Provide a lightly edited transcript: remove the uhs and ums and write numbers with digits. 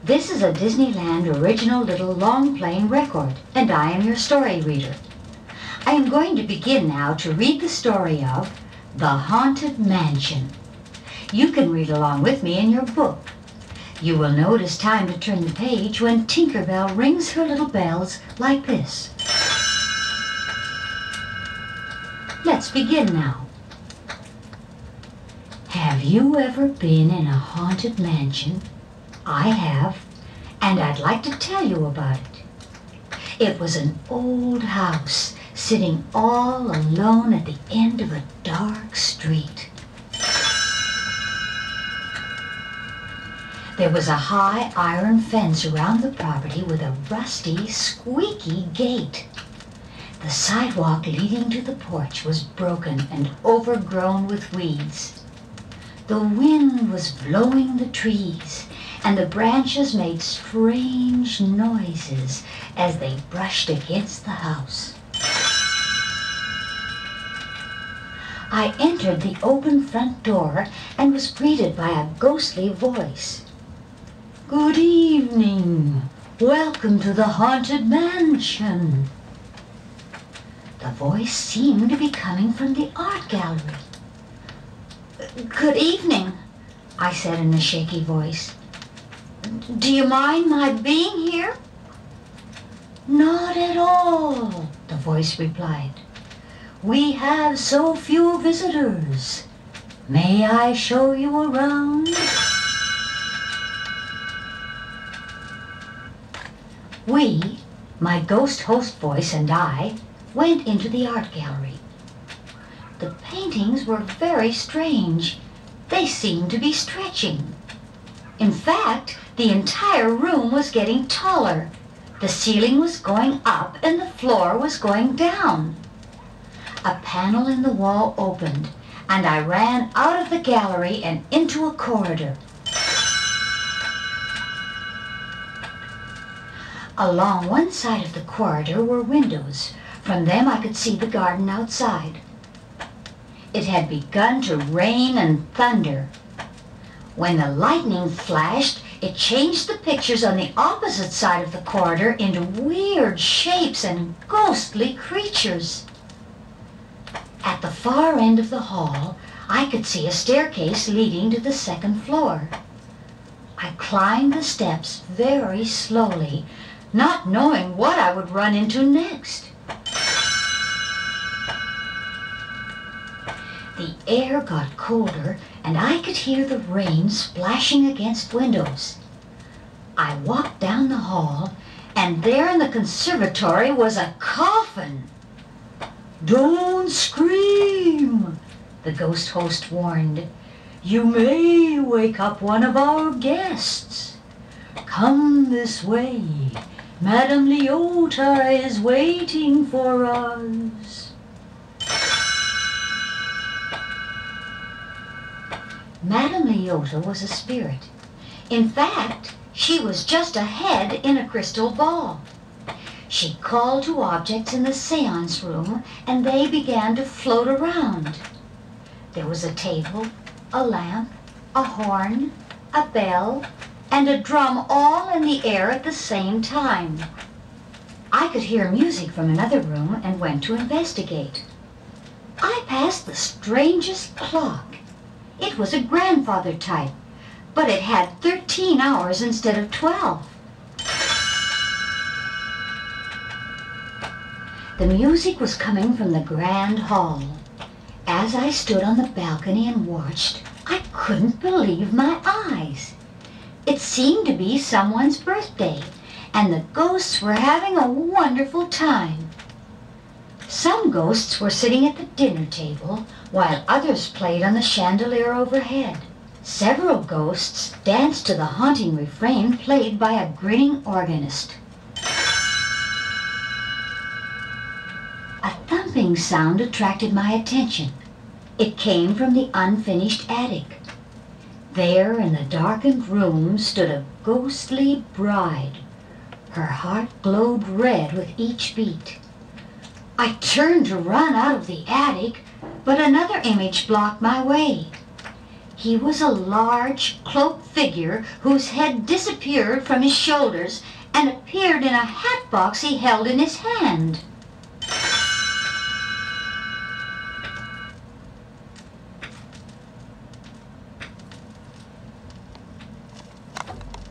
This is a Disneyland original little long-playing record, and I am your story reader. I am going to begin now to read the story of The Haunted Mansion. You can read along with me in your book. You will know it is time to turn the page when Tinker Bell rings her little bells like this. Let's begin now. Have you ever been in a haunted mansion? I have, and I'd like to tell you about it. It was an old house sitting all alone at the end of a dark street. There was a high iron fence around the property with a rusty, squeaky gate. The sidewalk leading to the porch was broken and overgrown with weeds. The wind was blowing the trees, and the branches made strange noises as they brushed against the house. I entered the open front door and was greeted by a ghostly voice. "Good evening. Welcome to the Haunted Mansion." The voice seemed to be coming from the art gallery. "Good evening," I said in a shaky voice. "Do you mind my being here?" "Not at all," the voice replied. "We have so few visitors. May I show you around?" We, my ghost host voice and I, went into the art gallery. The paintings were very strange. They seemed to be stretching. In fact, the entire room was getting taller. The ceiling was going up and the floor was going down. A panel in the wall opened, and I ran out of the gallery and into a corridor. Along one side of the corridor were windows. From them I could see the garden outside. It had begun to rain and thunder. When the lightning flashed, it changed the pictures on the opposite side of the corridor into weird shapes and ghostly creatures. At the far end of the hall, I could see a staircase leading to the second floor. I climbed the steps very slowly, not knowing what I would run into next. The air got colder, and I could hear the rain splashing against windows. I walked down the hall, and there in the conservatory was a coffin. "Don't scream," the ghost host warned. "You may wake up one of our guests. Come this way. Madame Leota is waiting for us." Madame Leota was a spirit. In fact, she was just a head in a crystal ball. She called to objects in the seance room, and they began to float around. There was a table, a lamp, a horn, a bell, and a drum all in the air at the same time. I could hear music from another room and went to investigate. I passed the strangest clock. It was a grandfather type, but it had 13 hours instead of 12. The music was coming from the grand hall. As I stood on the balcony and watched, I couldn't believe my eyes. It seemed to be someone's birthday, and the ghosts were having a wonderful time. Some ghosts were sitting at the dinner table, while others played on the chandelier overhead. Several ghosts danced to the haunting refrain played by a grinning organist. A thumping sound attracted my attention. It came from the unfinished attic. There in the darkened room stood a ghostly bride. Her heart glowed red with each beat. I turned to run out of the attic, but another image blocked my way. He was a large, cloaked figure whose head disappeared from his shoulders and appeared in a hat box he held in his hand.